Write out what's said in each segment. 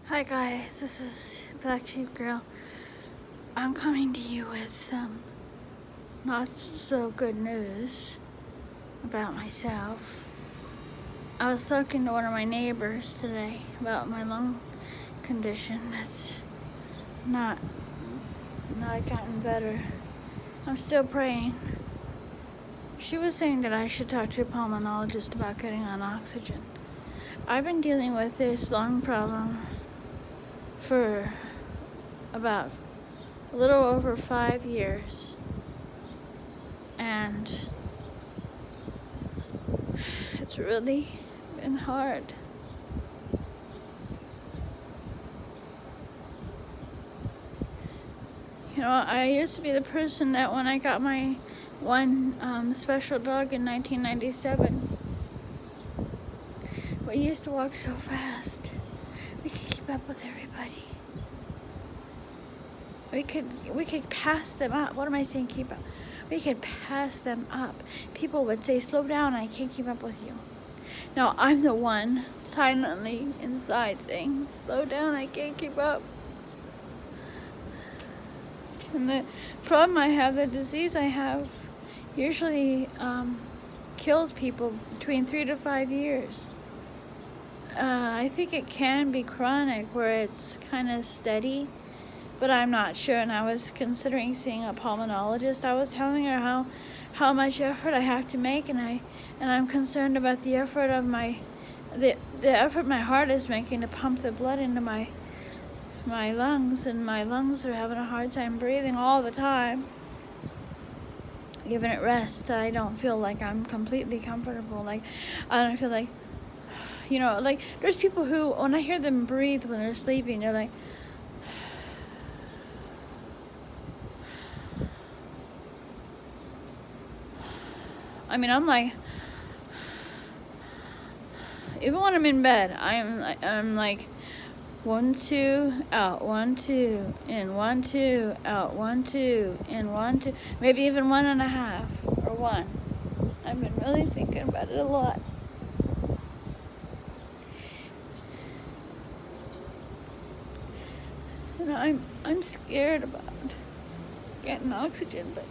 Hi guys, this is Black Sheep Girl. I'm coming to you with some not so good news about myself. I was talking to one of my neighbors today about my lung condition that's not gotten better. I'm still praying. She was saying that I should talk to a pulmonologist about getting on oxygen. I've been dealing with this lung problem for about a little over 5 years, and it's really been hard. You know, I used to be the person that when I got my one special dog in 1997, we used to walk so fast. We could keep up with everybody. We could pass them up. What am I saying, keep up? We could pass them up. People would say, slow down, I can't keep up with you. Now I'm the one silently inside saying, slow down, I can't keep up. And the problem I have, the disease I have, usually kills people between 3 to 5 years. I think it can be chronic where it's kind of steady, but I'm not sure, and I was considering seeing a pulmonologist. I was telling her how much effort I have to make, and I'm concerned about the effort of the effort my heart is making to pump the blood into my lungs, and my lungs are having a hard time breathing all the time. Giving it rest, I don't feel like I'm completely comfortable. Like, I don't feel like, you know, like there's people who, when I hear them breathe when they're sleeping, they're like, I mean, I'm like, even when I'm in bed, I'm like 1, 2, out, 1, 2, in, 1, 2, out, 1, 2, in, 1, 2, maybe even 1.5 or 1. I've been really thinking about it a lot. And I'm scared about getting oxygen, but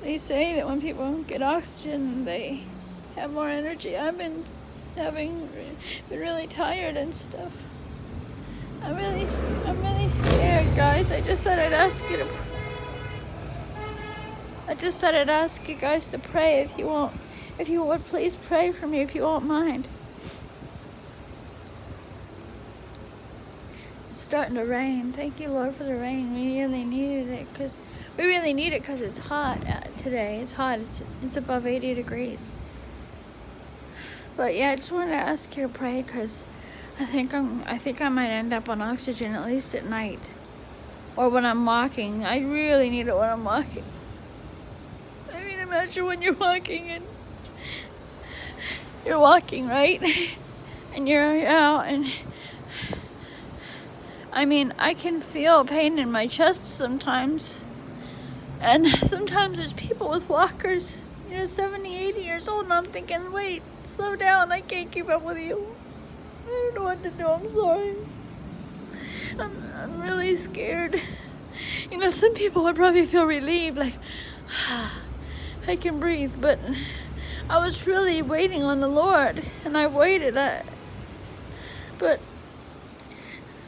they say that when people get oxygen, they have more energy. I've been really tired and stuff. I'm really scared, guys. I just thought I'd ask you guys to pray if you would please pray for me if you won't mind. It's starting to rain. Thank you, Lord, for the rain. We really needed it because it's hot today. It's hot. It's above 80 degrees. But yeah, I just wanted to ask you to pray because I think I might end up on oxygen at least at night or when I'm walking. I really need it when I'm walking. I mean, imagine when you're walking and you're walking, right? And you're out, and I mean, I can feel pain in my chest sometimes. And sometimes there's people with walkers, 70, 80 years old, and I'm thinking, wait, slow down, I can't keep up with you. I don't know what to do, I'm sorry. I'm really scared. Some people would probably feel relieved, like, I can breathe, but I was really waiting on the Lord, and I've waited, but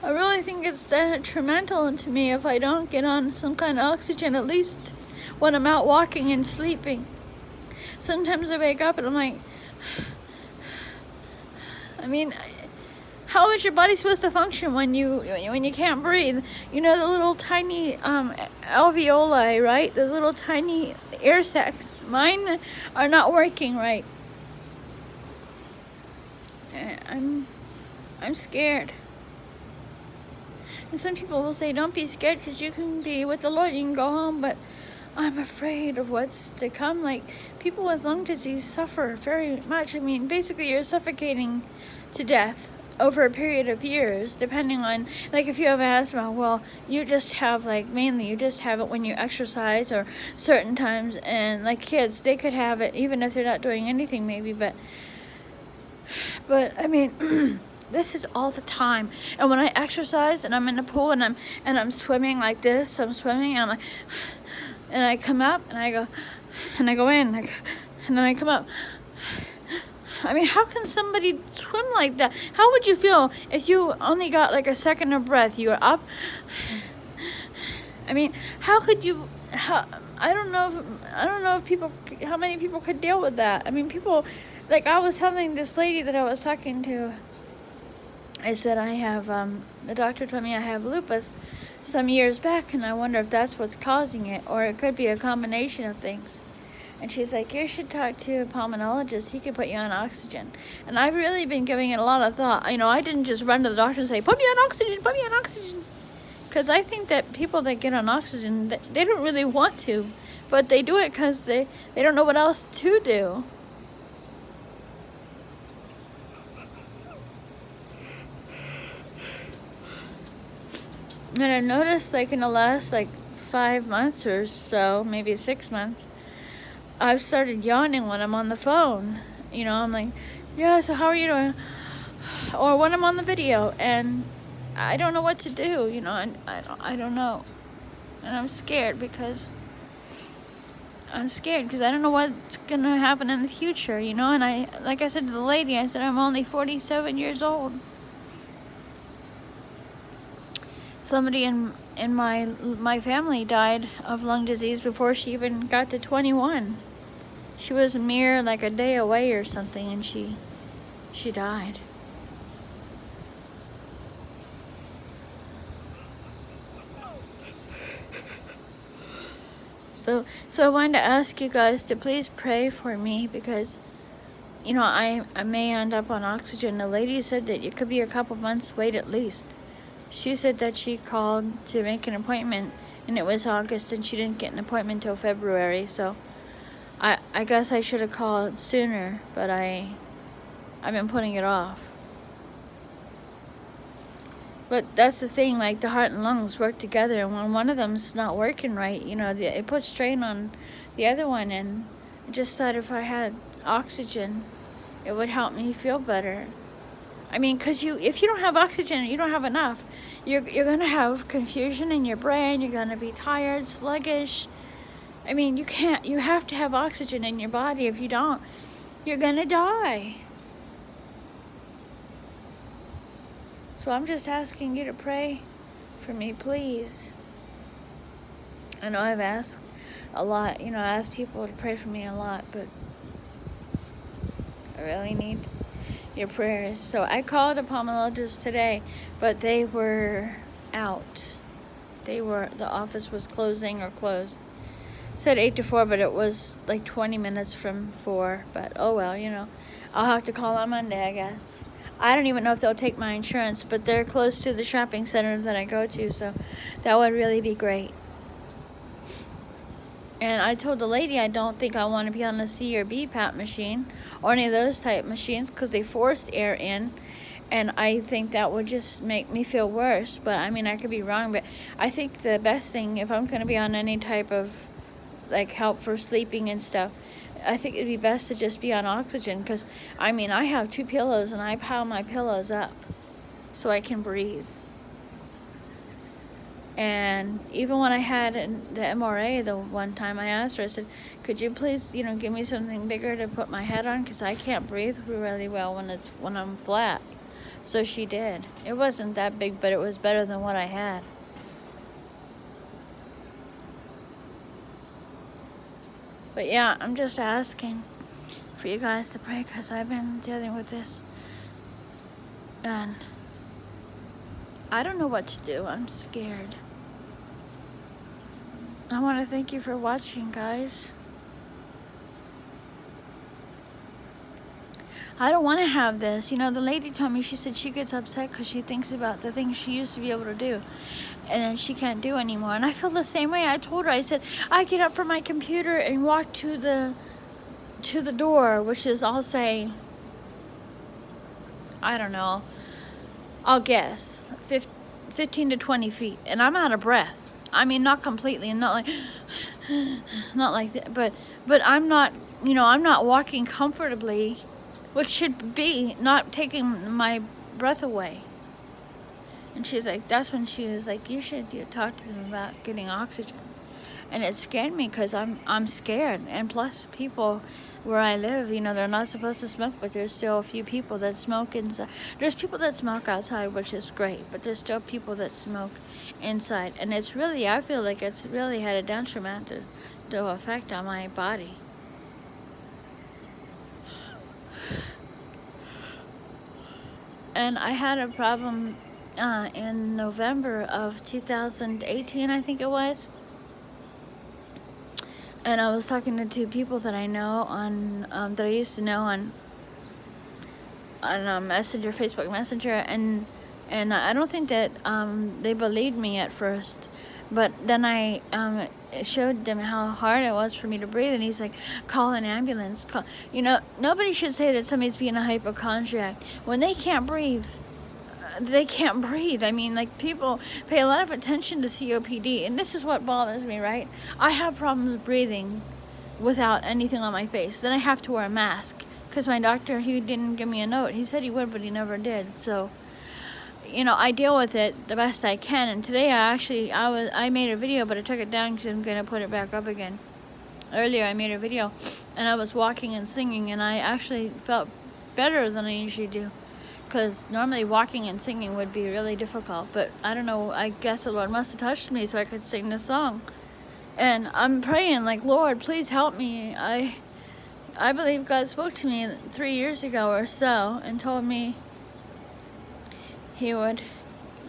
I really think it's detrimental to me if I don't get on some kind of oxygen, at least when I'm out walking and sleeping. Sometimes I wake up and I'm like, I mean, how is your body supposed to function when you can't breathe? The little tiny alveoli, right? Those little tiny air sacs. Mine are not working right. I'm scared. And some people will say, don't be scared because you can be with the Lord, you can go home, but I'm afraid of what's to come. Like, people with lung disease suffer very much. I mean, basically you're suffocating to death over a period of years, depending on, like, if you have asthma, well, you just have, mainly you just have it when you exercise or certain times, and like kids, they could have it even if they're not doing anything maybe, but I mean, This is all the time. And when I exercise and I'm in the pool and I'm swimming like this, I'm swimming and I'm like, and I come up and I go in, like, and then I come up. I mean, how can somebody swim like that? How would you feel if you only got like a second of breath? You were up. I mean, how could you? I don't know if people, how many people could deal with that. I mean, people, like I was telling this lady that I was talking to. I said I have, the doctor told me I have lupus some years back, and I wonder if that's what's causing it, or it could be a combination of things. And she's like, you should talk to a pulmonologist. He could put you on oxygen. And I've really been giving it a lot of thought. You know, I didn't just run to the doctor and say, put me on oxygen, put me on oxygen. Because I think that people that get on oxygen, they don't really want to. But they do it because they don't know what else to do. And I noticed, like, in the last, 5 months or so, maybe 6 months, I've started yawning when I'm on the phone. You know, I'm like, yeah, so how are you doing? Or when I'm on the video, and I don't know what to do, you know, and I don't know. And I'm scared because I don't know what's going to happen in the future, you know. And like I said to the lady, I said, I'm only 47 years old. Somebody in my family died of lung disease before she even got to 21. She was a mere like a day away or something, and she died. So I wanted to ask you guys to please pray for me, because, you know, I may end up on oxygen. The lady said that it could be a couple months wait at least. She said that she called to make an appointment, and it was August, and she didn't get an appointment till February. So I guess I should have called sooner, but I've been putting it off. But that's the thing, like the heart and lungs work together, and when one of them's not working right, you know, it puts strain on the other one. And I just thought if I had oxygen, it would help me feel better. I mean, because if you don't have oxygen, you don't have enough. You're going to have confusion in your brain. You're going to be tired, sluggish. I mean, you have to have oxygen in your body. If you don't, you're going to die. So I'm just asking you to pray for me, please. I know I've asked a lot. You know, I ask people to pray for me a lot, but I really need your prayers. So I called a pulmonologist today, but they were out. The office was closing or closed. It said 8 to 4, but it was like 20 minutes from 4. But oh well, you know, I'll have to call on Monday, I guess. I don't even know if they'll take my insurance, but they're close to the shopping center that I go to, so that would really be great. And I told the lady I don't think I want to be on the C or BPAP machine or any of those type machines, because they forced air in, and I think that would just make me feel worse. But I mean, I could be wrong, but I think the best thing, if I'm going to be on any type of like help for sleeping and stuff, I think it'd be best to just be on oxygen, because I mean, I have 2 pillows and I pile my pillows up so I can breathe. And even when I had the MRA the one time, I asked her, I said, could you please, you know, give me something bigger to put my head on, because I can't breathe really well when I'm flat. So she did. It wasn't that big, but it was better than what I had. But yeah, I'm just asking for you guys to pray, because I've been dealing with this. And I don't know what to do. I'm scared. I want to thank you for watching, guys. I don't want to have this. You know, the lady told me, she said she gets upset because she thinks about the things she used to be able to do, and then she can't do anymore. And I feel the same way. I told her, I said, I get up from my computer and walk to the door, which is, I'll say, I don't know, I'll guess 15 to 20 feet, and I'm out of breath. I mean, not completely, and not like that, but I'm not, you know, I'm not walking comfortably, which should be not taking my breath away. And she's like, that's when she was like, you should talk to them about getting oxygen. And it scared me because I'm scared. And plus, people where I live, they're not supposed to smoke, but there's still a few people that smoke inside. There's people that smoke outside, which is great, but there's still people that smoke inside. And it's really, I feel like it's really had a detrimental effect on my body. And I had a problem in November of 2018, I think it was. And I was talking to two people that I know on, that I used to know on Messenger, Facebook Messenger, and I don't think that they believed me at first, but then I showed them how hard it was for me to breathe, and he's like, call an ambulance. Nobody should say that somebody's being a hypochondriac when they can't breathe. They can't breathe. I mean, like, people pay a lot of attention to COPD, and this is what bothers me, right? I have problems breathing without anything on my face. Then I have to wear a mask because my doctor, he didn't give me a note. He said he would, but he never did. So, I deal with it the best I can. And today I made a video, but I took it down because I'm going to put it back up again. Earlier I made a video, and I was walking and singing, and I actually felt better than I usually do. Because normally walking and singing would be really difficult, but I don't know, I guess the Lord must have touched me so I could sing this song. And I'm praying, like, Lord, please help me. I believe God spoke to me 3 years ago or so and told me he would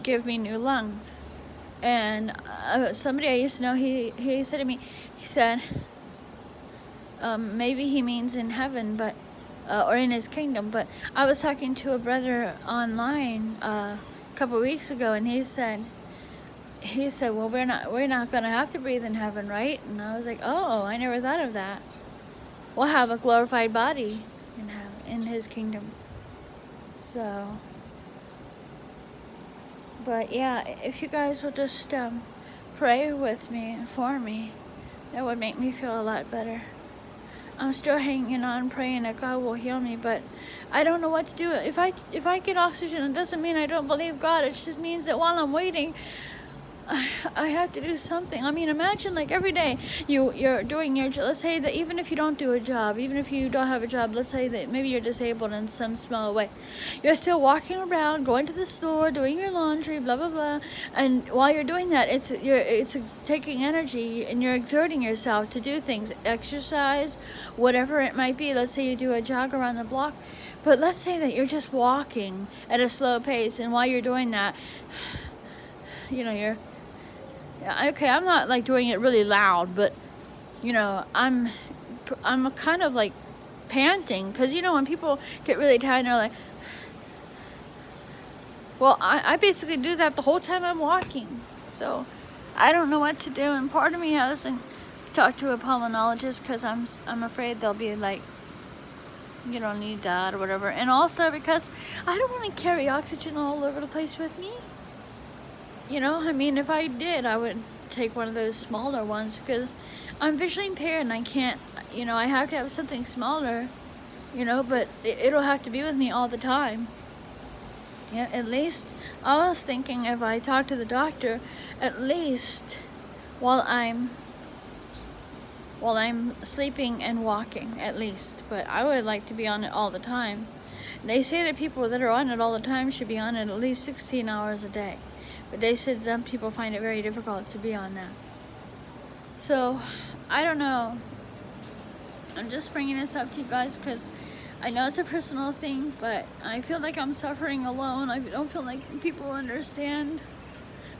give me new lungs. And somebody I used to know, he said to me, he said, maybe he means in heaven, but or in his kingdom. But I was talking to a brother online a couple of weeks ago, and he said, well, we're not gonna have to breathe in heaven, right? And I was like, oh, I never thought of that. We'll have a glorified body in heaven, in his kingdom. So, but yeah, if you guys will just pray with me and for me, that would make me feel a lot better. I'm still hanging on, praying that God will heal me, but I don't know what to do. If I get oxygen, it doesn't mean I don't believe God. It just means that while I'm waiting, I have to do something. I mean, imagine, like, every day you're doing your job. Let's say that even if you don't do a job, even if you don't have a job, let's say that maybe you're disabled in some small way, you're still walking around, going to the store, doing your laundry, blah blah blah. And while you're doing that, it's taking energy, and you're exerting yourself to do things, exercise, whatever it might be. Let's say you do a jog around the block, but let's say that you're just walking at a slow pace, and while you're doing that, you're okay, I'm not like doing it really loud, but I'm kind of like panting, because when people get really tired, they're like, well, I basically do that the whole time I'm walking. So I don't know what to do, and part of me hasn't talked to a pulmonologist because I'm afraid they'll be like, you don't need that or whatever, and also because I don't want to carry oxygen all over the place with me. I mean, if I did, I would take one of those smaller ones, because I'm visually impaired and I can't, I have to have something smaller, but it'll have to be with me all the time. Yeah, at least, I was thinking if I talk to the doctor, at least while I'm sleeping and walking, at least. But I would like to be on it all the time. They say that people that are on it all the time should be on it at least 16 hours a day. But they said some people find it very difficult to be on that. So, I don't know. I'm just bringing this up to you guys because I know it's a personal thing, but I feel like I'm suffering alone. I don't feel like people understand.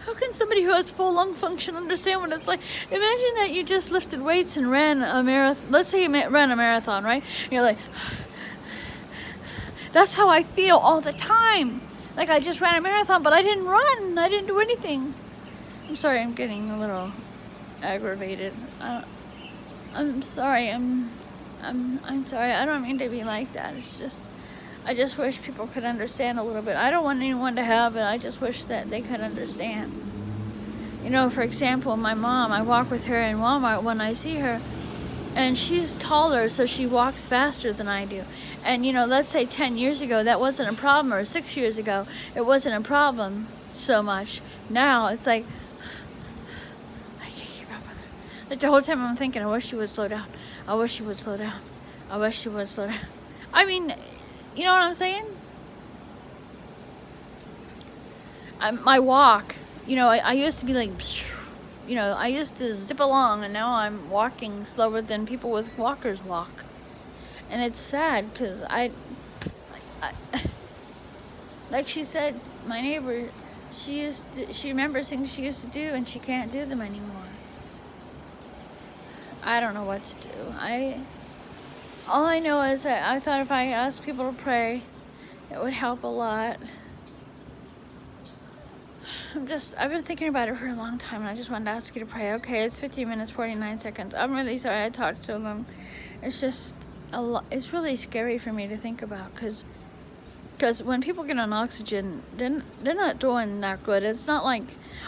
How can somebody who has full lung function understand what it's like? Imagine that you just lifted weights and ran a marathon. Let's say you ran a marathon, right? And you're like, that's how I feel all the time. Like, I just ran a marathon, but I didn't run. I didn't do anything. I'm sorry, I'm getting a little aggravated. I'm sorry. I'm sorry. I don't mean to be like that. It's just, I just wish people could understand a little bit. I don't want anyone to have it. I just wish that they could understand. For example, my mom, I walk with her in Walmart. When I see her, And she's taller, so she walks faster than I do. And you know, let's say 10 years ago that wasn't a problem, or 6 years ago it wasn't a problem so much. Now it's like, I can't keep up with her. Like the whole time I'm thinking, I wish she would slow down. I wish she would slow down. I wish she would slow down. I mean, you know what I'm saying? My walk, you know, I used to be like, you know, I used to zip along, and now I'm walking slower than people with walkers walk. And it's sad because I, like she said, my neighbor, she remembers things she used to do and she can't do them anymore. I don't know what to do. All I know is that I thought if I asked people to pray, it would help a lot. I've been thinking about it for a long time, and I just wanted to ask you to pray. Okay, it's 15 minutes, 49 seconds. I'm really sorry I talked so long. It's just a lot. It's really scary for me to think about, because when people get on oxygen, they're not doing that good. It's not like,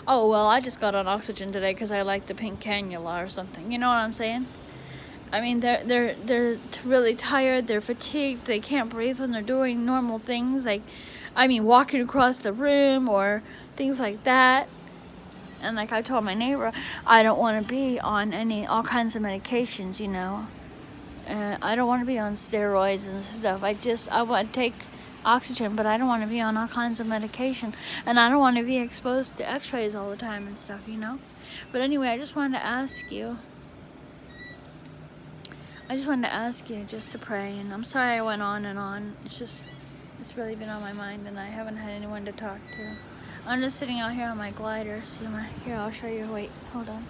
oh, well, I just got on oxygen today because I like the pink cannula or something. You know what I'm saying? I mean, they're really tired. They're fatigued. They can't breathe when they're doing normal things, like, I mean, walking across the room or things like that. And like I told my neighbor, I don't want to be on all kinds of medications, you know. I don't want to be on steroids and stuff. I want to take oxygen, but I don't want to be on all kinds of medication. And I don't want to be exposed to x-rays all the time and stuff, you know. But anyway, I just wanted to ask you just to pray. And I'm sorry I went on and on. It's really been on my mind, and I haven't had anyone to talk to. I'm just sitting out here on my glider. Here, I'll show you. Wait, hold on.